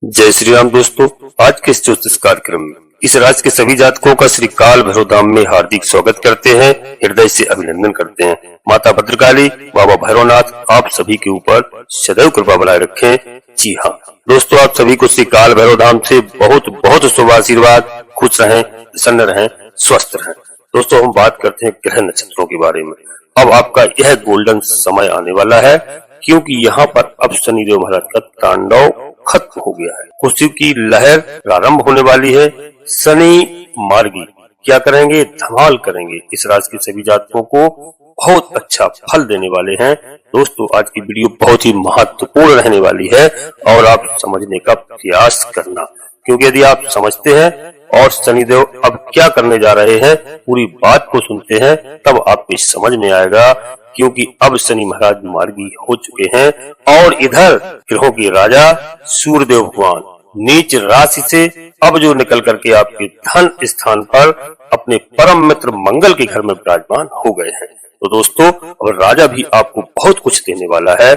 जय श्री राम दोस्तों, आज के इस ज्योतिष कार्यक्रम में इस राशि के सभी जातकों का श्री काल भैरव धाम में हार्दिक स्वागत करते हैं, हृदय से अभिनंदन करते हैं। माता भद्रकाली, बाबा भैरवनाथ आप सभी के ऊपर सदैव कृपा बनाए रखें। जी हाँ दोस्तों, आप सभी को श्री काल भैरव धाम से बहुत बहुत शुभ आशीर्वाद। खुश रहें, प्रसन्न रहें, स्वस्थ रहें। दोस्तों हम बात करते हैं ग्रह नक्षत्रों के बारे में। अब आपका यह गोल्डन समय आने वाला है, क्योंकि यहाँ पर अब शनिदेव महाराज का तांडव खत्म हो गया है। खुशी की लहर प्रारंभ होने वाली है। शनि मार्गी क्या करेंगे? धमाल करेंगे। इस राशि के सभी जातकों को बहुत अच्छा फल देने वाले हैं। दोस्तों आज की वीडियो बहुत ही महत्वपूर्ण रहने वाली है और आप समझने का प्रयास करना, क्योंकि यदि आप समझते हैं और शनिदेव अब क्या करने जा रहे हैं, पूरी बात को सुनते हैं, तब आपको समझ में आएगा। क्योंकि अब शनि महाराज मार्गी हो चुके हैं और इधर ग्रहों के राजा सूर्यदेव भगवान नीच राशि से अब जो निकल करके आपके धन स्थान पर अपने परम मित्र मंगल के घर में विराजमान हो गए हैं। तो दोस्तों अब राजा भी आपको बहुत कुछ देने वाला है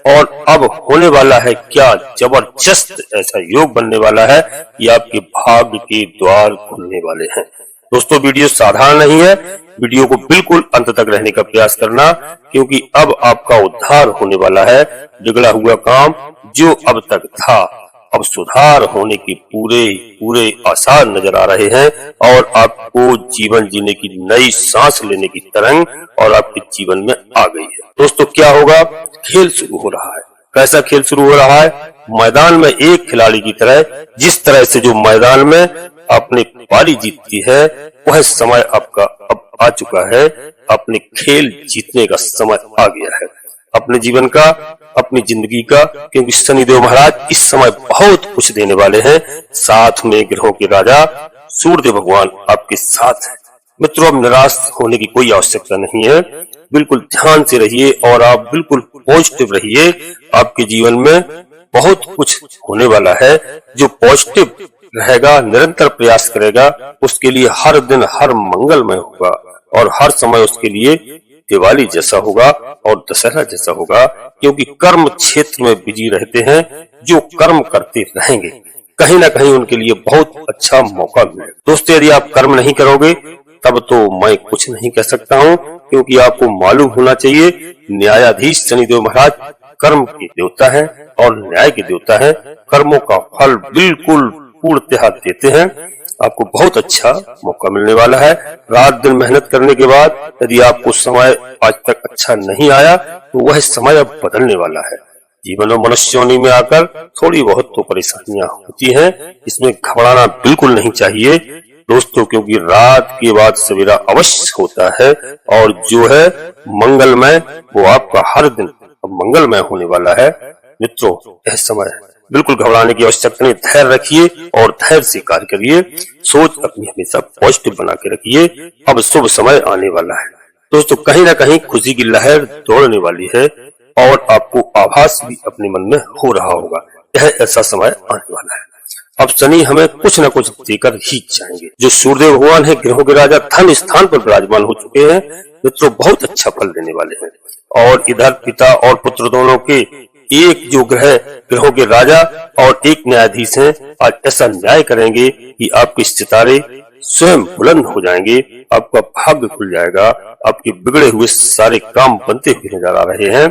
और अब होने वाला है क्या जबरदस्त ऐसा योग बनने वाला है कि आपके भाग्य के द्वार खुलने वाले हैं। दोस्तों वीडियो साधारण नहीं है, वीडियो को बिल्कुल अंत तक रहने का प्रयास करना, क्योंकि अब आपका उद्धार होने वाला है। बिगड़ा हुआ काम जो अब तक था, अब सुधार होने की पूरे आसार नजर आ रहे हैं और आपको जीवन जीने की नई सांस लेने की तरंग और आपके जीवन में आ गई है। दोस्तों क्या होगा? खेल शुरू हो रहा है। कैसा खेल शुरू हो रहा है? मैदान में एक खिलाड़ी की तरह, जिस तरह से जो मैदान में अपनी पारी जीतती है, वह समय आपका अब आ चुका है। अपने खेल जीतने का समय आ गया है, अपने जीवन का, अपनी जिंदगी का, क्योंकि शनिदेव महाराज इस समय बहुत कुछ देने वाले हैं। साथ में ग्रहों के राजा सूर्यदेव भगवान आपके साथ हैं। मित्रों अब निराश होने की कोई आवश्यकता नहीं है। बिल्कुल ध्यान से रहिए और आप बिल्कुल पॉजिटिव रहिए। आपके जीवन में बहुत कुछ होने वाला है। जो पॉजिटिव रहेगा, निरंतर प्रयास करेगा, उसके लिए हर दिन हर मंगलमय होगा और हर समय उसके लिए दिवाली जैसा होगा और दशहरा जैसा होगा, क्योंकि कर्म क्षेत्र में बिजी रहते हैं। जो कर्म करते रहेंगे कहीं ना कहीं उनके लिए बहुत अच्छा मौका मिलेगा। दोस्तों यदि आप कर्म नहीं करोगे तब तो मैं कुछ नहीं कह सकता हूँ, क्योंकि आपको मालूम होना चाहिए न्यायाधीश शनिदेव महाराज कर्म के देवता है और न्याय के देवता है। कर्मों का फल बिल्कुल पूर्णतः देते हैं। आपको बहुत अच्छा मौका मिलने वाला है। रात दिन मेहनत करने के बाद यदि आपको समय आज तक अच्छा नहीं आया, तो वह समय अब बदलने वाला है। जीवन में मनुष्य योनि में आकर थोड़ी बहुत तो परेशानियां होती हैं, इसमें घबराना बिल्कुल नहीं चाहिए दोस्तों, क्योंकि रात के बाद सवेरा अवश्य होता है और जो है मंगलमय वो आपका हर दिन अब मंगलमय होने वाला है। मित्रों यह समय है, बिल्कुल घबराने की आवश्यकता नहीं। धैर्य रखिए और धैर्य से कार्य करिए। सोच अपनी हमेशा पॉजिटिव बना के रखिए। अब शुभ समय आने वाला है दोस्तों, कहीं ना कहीं खुशी की लहर दौड़ने वाली है और आपको आभास भी अपने मन में हो रहा होगा। यह ऐसा समय आने वाला है। अब शनि हमें कुछ न कुछ देकर ही जाएंगे। जो सूर्यदेव भगवान है, ग्रहों के राजा, धन स्थान पर विराजमान हो चुके हैं। मित्रों बहुत अच्छा फल देने वाले हैं और इधर पिता और पुत्र दोनों के एक जो ग्रहों के राजा और एक न्यायाधीश हैं, आज ऐसा न्याय करेंगे कि आपके सितारे स्वयं बुलंद हो जाएंगे, आपका भाग्य खुल जाएगा, आपके बिगड़े हुए सारे काम बनते हुए नजर आ रहे हैं।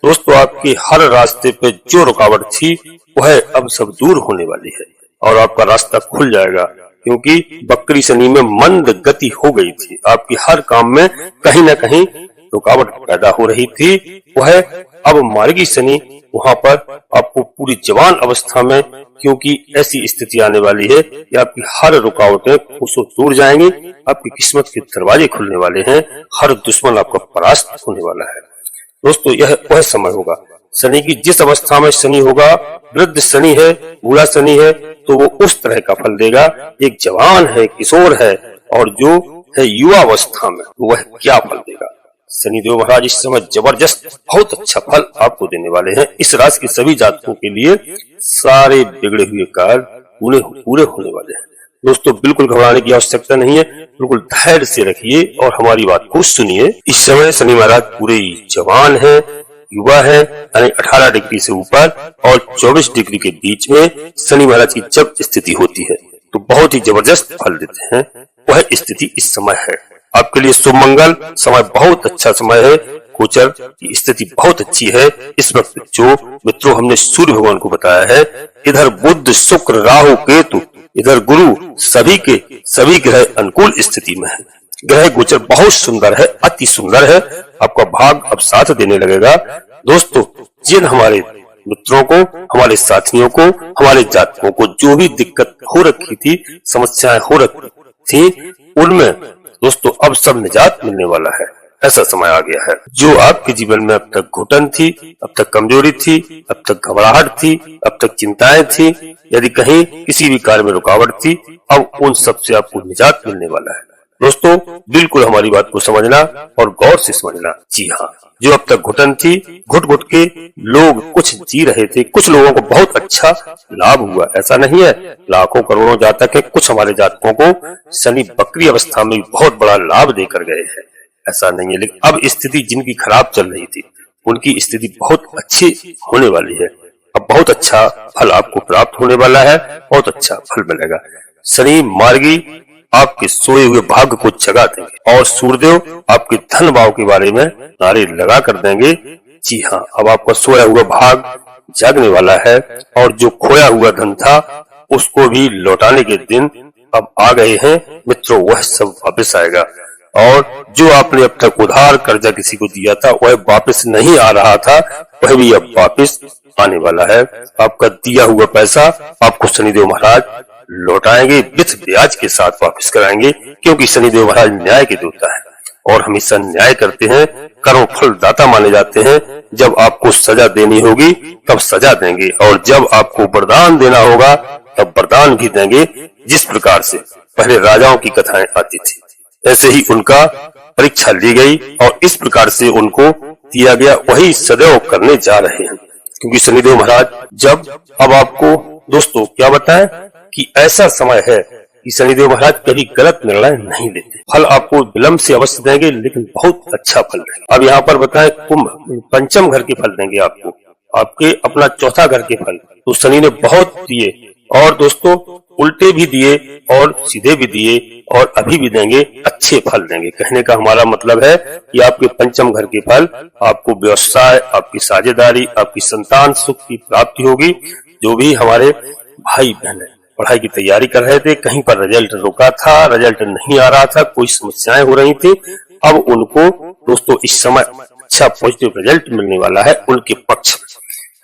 दोस्तों आपके हर रास्ते पे जो रुकावट थी वह अब सब दूर होने वाली है और आपका रास्ता खुल जाएगा, क्योंकि बकरी शनि में मंद गति हो गई थी। आपकी हर काम में कहीं न कहीं रुकावट पैदा हो रही थी, वह अब मार्गी शनि वहां पर आपको पूरी जवान अवस्था में, क्योंकि ऐसी स्थिति आने वाली है कि आपकी हर रुकावटें उसको दूर जाएंगी, आपकी किस्मत के दरवाजे खुलने वाले हैं, हर दुश्मन आपका परास्त होने वाला है। दोस्तों यह वह समय होगा। शनि की जिस अवस्था में शनि होगा, वृद्ध शनि है, बूढ़ा शनि है, तो वो उस तरह का फल देगा। एक जवान है, किशोर है और जो है युवा अवस्था में, वह क्या फल देगा। शनिदेव महाराज इस समय जबरदस्त बहुत अच्छा फल आपको देने वाले हैं। इस राशि के सभी जातकों के लिए सारे बिगड़े हुए कार्य पूरे होने वाले हैं। दोस्तों बिल्कुल घबराने की आवश्यकता नहीं है, बिल्कुल धैर्य से रखिए और हमारी बात को सुनिए। इस समय शनि महाराज पूरे जवान हैं युवा है यानी 18 डिग्री से ऊपर और 24 डिग्री के बीच में शनि महाराज की जब स्थिति होती है तो बहुत ही जबरदस्त फल देते हैं। वह स्थिति इस समय है आपके लिए शुभ मंगल समय, बहुत अच्छा समय है। गोचर की स्थिति बहुत अच्छी है इस वक्त। जो मित्रों हमने सूर्य भगवान को बताया है, इधर बुध शुक्र राहु केतु, इधर गुरु, सभी ग्रह अनुकूल स्थिति में है। ग्रह गोचर बहुत सुंदर है, अति सुंदर है। आपका भाग अब साथ देने लगेगा। दोस्तों, जिन हमारे मित्रों को, हमारे साथियों को, हमारे जातकों को जो भी दिक्कत हो रखी थी, समस्याएं हो रखी थी, उनमें दोस्तों अब सब निजात मिलने वाला है। ऐसा समय आ गया है। जो आपके जीवन में अब तक घुटन थी, अब तक कमजोरी थी, अब तक घबराहट थी, अब तक चिंताएं थी, यदि कहीं किसी भी कार्य में रुकावट थी, अब उन सब से आपको निजात मिलने वाला है। दोस्तों, बिल्कुल हमारी बात को समझना और गौर से समझना। जी हाँ, जो अब तक घुटन थी, घुट घुट के लोग कुछ जी रहे थे, कुछ लोगों को बहुत अच्छा लाभ हुआ, ऐसा नहीं है। लाखों करोड़ों जातक है, कुछ हमारे जातकों को शनि वक्री अवस्था में बहुत बड़ा लाभ देकर गए हैं, ऐसा नहीं है। लेकिन अब स्थिति जिनकी खराब चल रही थी, उनकी स्थिति बहुत अच्छी होने वाली है। अब बहुत अच्छा फल आपको प्राप्त होने वाला है, बहुत अच्छा फल मिलेगा। शनि मार्गी आपके सोए हुए भाग्य को जगा देंगे और सूर्यदेव आपके धन भाव के बारे में नारे लगा कर देंगे। जी हाँ, अब आपका सोया हुआ भाग जागने वाला है और जो खोया हुआ धन था उसको भी लौटाने के दिन अब आ गए हैं मित्रों। वह सब वापस आएगा और जो आपने अब तक उधार कर्जा किसी को दिया था, वह वापस नहीं आ रहा था, वह भी अब वापस आने वाला है। आपका दिया हुआ पैसा आपको शनिदेव महाराज लौटाएंगे, विथ ब्याज के साथ वापस कराएंगे, क्योंकि शनिदेव महाराज न्याय के देवता है और हमेशा न्याय करते हैं, कर्म फल दाता माने जाते हैं। जब आपको सजा देनी होगी तब सजा देंगे और जब आपको वरदान देना होगा तब वरदान भी देंगे। जिस प्रकार से पहले राजाओं की कथाएं आती थी, ऐसे ही उनका परीक्षा ली गई और इस प्रकार से उनको दिया गया, वही सदैव करने जा रहे हैं। क्योंकि शनिदेव महाराज जब अब आपको दोस्तों क्या बताएं कि ऐसा समय है कि शनिदेव महाराज कभी गलत निर्णय नहीं लेते। फल आपको विलंब से अवश्य देंगे, लेकिन बहुत अच्छा फल देंगे। अब यहाँ पर बताएं, कुंभ पंचम घर के फल देंगे आपको, आपके अपना चौथा घर के फल तो शनि ने बहुत दिए और दोस्तों उल्टे भी दिए और सीधे भी दिए और अभी भी देंगे, अच्छे फल देंगे। कहने का हमारा मतलब है कि आपके पंचम घर के फल आपको व्यवसाय, आपकी साझेदारी, आपकी संतान सुख की प्राप्ति होगी। जो भी हमारे भाई बहन पढ़ाई की तैयारी कर रहे थे, कहीं पर रिजल्ट रुका था, रिजल्ट नहीं आ रहा था, कोई समस्याएं हो रही थी, अब उनको दोस्तों इस समय अच्छा पॉजिटिव रिजल्ट मिलने वाला है उनके पक्ष में।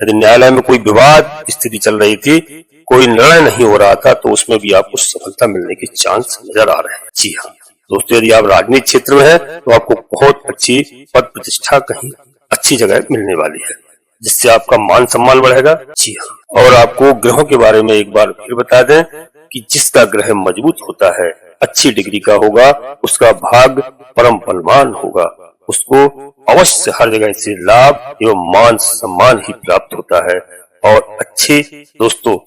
यदि न्यायालय में कोई विवाद स्थिति चल रही थी, कोई निर्णय नहीं हो रहा था, तो उसमें भी आपको सफलता मिलने के चांस नजर आ रहे हैं। जी हाँ दोस्तों, यदि आप राजनीतिक क्षेत्र में हैं तो आपको बहुत अच्छी पद प्रतिष्ठा कहीं अच्छी जगह मिलने वाली है, जिससे आपका मान सम्मान बढ़ेगा। जी हाँ, और आपको ग्रहों के बारे में एक बार फिर बता दें कि जिसका ग्रह मजबूत होता है, अच्छी डिग्री का होगा, उसका भाग्य परम बलवान होगा, उसको अवश्य हर जगह से लाभ एवं मान सम्मान ही प्राप्त होता है और अच्छे दोस्तों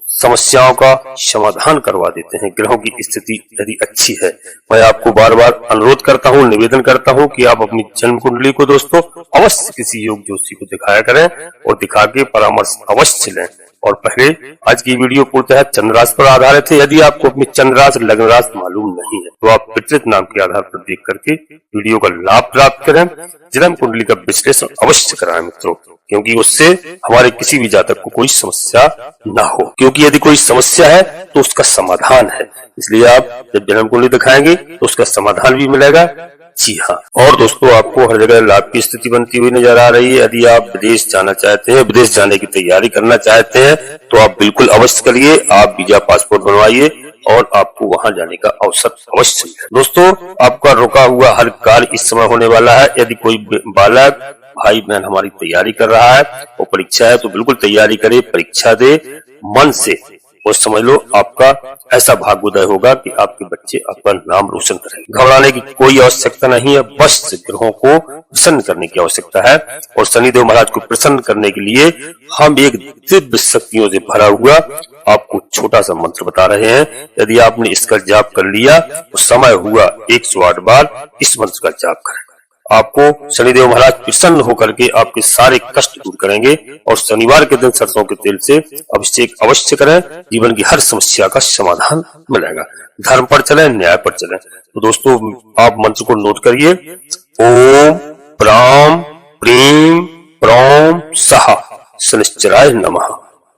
समस्याओं का समाधान करवा देते हैं। ग्रहों की स्थिति यदि अच्छी है, मैं आपको बार बार अनुरोध करता हूँ, निवेदन करता हूँ कि आप अपनी जन्म कुंडली को दोस्तों अवश्य किसी योग ज्योतिषी को दिखाया करें और दिखा के परामर्श अवश्य लें। और पहले आज की वीडियो पूर्णतः चंद्र राशि पर आधारित है। यदि आपको अपनी चंद्र राशि लग्न राशि मालूम नहीं है तो आप पितृत नाम के आधार पर देख करके वीडियो का लाभ प्राप्त करें। जन्म कुंडली का विश्लेषण अवश्य कराएं मित्रों, क्योंकि उससे हमारे किसी भी जातक को कोई समस्या ना हो, क्योंकि यदि कोई समस्या है तो उसका समाधान है। इसलिए आप जब जन्म कुंडली दिखाएंगे तो उसका समाधान भी मिलेगा। जी हाँ, और दोस्तों आपको हर जगह लाभ की स्थिति बनती हुई नजर आ रही है। यदि आप विदेश जाना चाहते हैं, विदेश जाने की तैयारी करना चाहते हैं तो आप बिल्कुल अवश्य करिए। आप वीजा पासपोर्ट बनवाइए और आपको वहां जाने का अवसर अवश्य मिले। दोस्तों आपका रुका हुआ हर कार्य इस समय होने वाला है। यदि कोई बालक भाई बहन हमारी तैयारी कर रहा है और परीक्षा है तो बिल्कुल तैयारी करे, परीक्षा दे मन से, और समझ लो आपका ऐसा भाग्योदय होगा कि आपके बच्चे अपना नाम रोशन करेंगे। घबराने की कोई आवश्यकता नहीं है, बस ग्रहों को प्रसन्न करने की आवश्यकता है। और शनिदेव महाराज को प्रसन्न करने के लिए हम एक दिव्य शक्तियों से भरा हुआ आपको छोटा सा मंत्र बता रहे हैं। यदि आपने इसका जाप कर लिया तो समय हुआ 108 बार इस मंत्र का जाप करें। आपको शनिदेव महाराज प्रसन्न होकर के आपके सारे कष्ट दूर करेंगे। और शनिवार के दिन सरसों के तेल से अभिषेक अवश्य करें, जीवन की हर समस्या का समाधान मिलेगा। धर्म पर चलें, न्याय पर चलें। तो दोस्तों आप मंत्र को नोट करिए, ओम प्राम प्रीम प्रौम सहा शनिश्चराय नमः।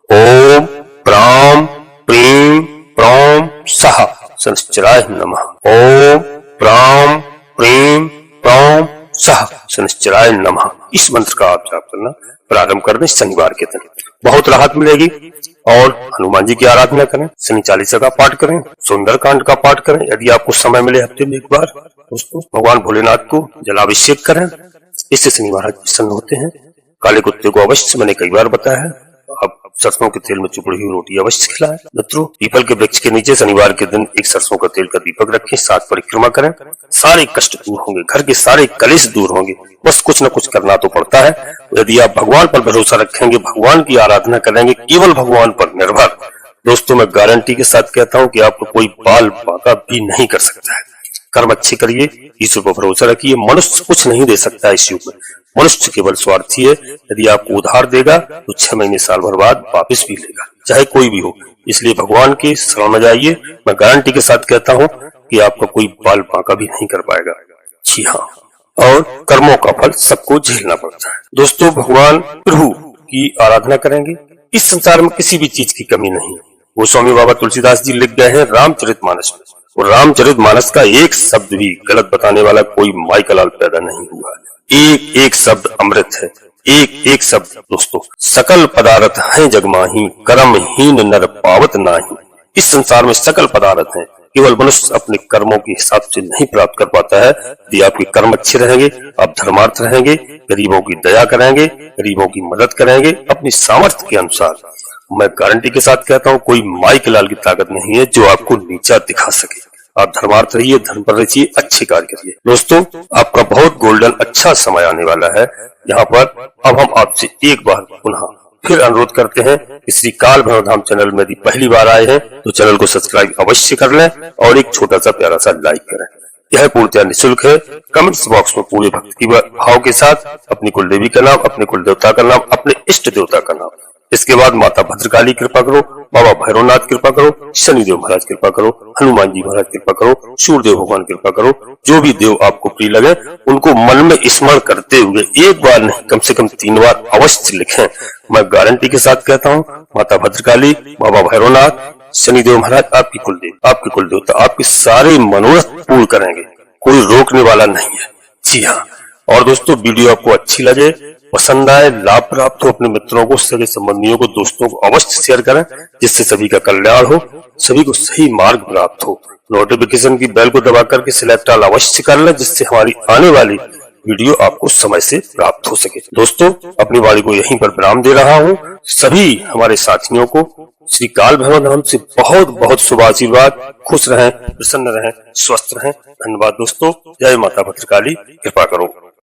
ओम प्राम प्रीम प्रौम सहा शनिश्चराय नमः। ओम प्राम प्रीम प्रौम सहा शनिश्चराय नमः। इस मंत्र का आप जाप करना प्रारंभ कर दें शनिवार के दिन, बहुत राहत मिलेगी। और हनुमान जी की आराधना करें, शनि चालीसा का पाठ करें, सुंदरकांड का पाठ करें। यदि आपको समय मिले हफ्ते में एक बार दोस्तों भगवान भोलेनाथ को जलाभिषेक करें, इससे शनि महाराज प्रसन्न होते हैं। काले कुत्ते को अवश्य मैंने कई बार बताया है, आप सरसों के तेल में चुपड़ी हुई रोटी अवश्य खिलाएं। मित्रों पीपल के वृक्ष के नीचे शनिवार के दिन एक सरसों का तेल का दीपक रखें, 7 परिक्रमा करें, सारे कष्ट दूर होंगे, घर के सारे कलेश दूर होंगे। बस कुछ न कुछ करना तो पड़ता है। यदि आप भगवान पर भरोसा रखेंगे, भगवान की आराधना करेंगे, केवल भगवान पर निर्भर, दोस्तों मैं गारंटी के साथ कहता हूँ कि आपको कोई बाल बाका भी नहीं कर सकता है। कर्म अच्छे करिए, ईश्वर पर भरोसा रखिए। मनुष्य कुछ नहीं दे सकता इस युग में, मनुष्य केवल स्वार्थी है। यदि आपको उधार देगा तो 6 महीने साल भर बाद वापस भी लेगा, चाहे कोई भी हो। इसलिए भगवान के शरण में जाइए, मैं गारंटी के साथ कहता हूँ कि आपका कोई बाल बांका भी नहीं कर पाएगा। जी हाँ, और कर्मों का फल सबको झेलना पड़ता है। दोस्तों भगवान प्रभु की आराधना करेंगे, इस संसार में किसी भी चीज की कमी नहीं है। गोस्वामी बाबा तुलसीदास जी लिख गए हैं रामचरितमानस में, और रामचरितमानस का एक शब्द भी गलत बताने वाला कोई माइकलाल पैदा नहीं हुआ। एक एक शब्द अमृत है, एक एक शब्द दोस्तों सकल पदार्थ हैं जगमाही, कर्महीन नर पावत नाही। इस संसार में सकल पदार्थ हैं, केवल मनुष्य अपने कर्मों के हिसाब से नहीं प्राप्त कर पाता है। यदि आपके कर्म अच्छे रहेंगे, आप धर्मार्थ रहेंगे, गरीबों की दया करेंगे, गरीबों की मदद करेंगे अपनी सामर्थ्य के अनुसार, मैं गारंटी के साथ कहता हूँ कोई माइकलाल की ताकत नहीं है जो आपको नीचा दिखा सके। आप धर्मार्थ रहिए, धर्म पर रहिए, अच्छे कार्य करिए। दोस्तों आपका बहुत गोल्डन अच्छा समय आने वाला है। यहाँ पर अब हम आपसे एक बार पुनः फिर अनुरोध करते हैं कि श्री काल भैरव धाम चैनल में यदि पहली बार आए हैं तो चैनल को सब्सक्राइब अवश्य कर लें और एक छोटा सा प्यारा सा लाइक करें। यह पूर्णतः निःशुल्क है। कमेंट्स बॉक्स में पूरे भक्ति की भाव के साथ अपनी कुल देवी का नाम, अपने कुल देवता का नाम, अपने इष्ट देवता का नाम, इसके बाद माता भद्रकाली कृपा करो, बाबा भैरवनाथ कृपा करो, शनिदेव महाराज कृपा करो, हनुमान जी महाराज कृपा करो, सूर्यदेव भगवान कृपा करो। जो भी देव आपको प्रिय लगे उनको मन में स्मरण करते हुए एक बार नहीं कम से कम 3 बार अवश्य लिखें। मैं गारंटी के साथ कहता हूँ माता भद्रकाली, बाबा भैरवनाथ, शनिदेव महाराज आपकी कुलदेवता आपके सारे मनोरथ पूर्ण करेंगे, कोई रोकने वाला नहीं है। जी हाँ, और दोस्तों वीडियो आपको अच्छी लगे, पसंद आए, लाभ प्राप्त हो, अपने मित्रों को, सगे संबंधियों को, दोस्तों को अवश्य शेयर करें, जिससे सभी का कल्याण हो, सभी को सही मार्ग प्राप्त हो। नोटिफिकेशन की बेल को दबा करके सिलेक्ट ऑल अवश्य कर लें, जिससे हमारी आने वाली वीडियो आपको समय से प्राप्त हो सके। दोस्तों अपनी वाणी को यहीं पर विराम दे रहा हूँ। सभी हमारे साथियों को श्री काल भैरव धाम से बहुत बहुत शुभ आशीर्वाद। खुश रहें, प्रसन्न रहें, स्वस्थ रहें। धन्यवाद दोस्तों। जय माता भद्रकाली, कृपा करो।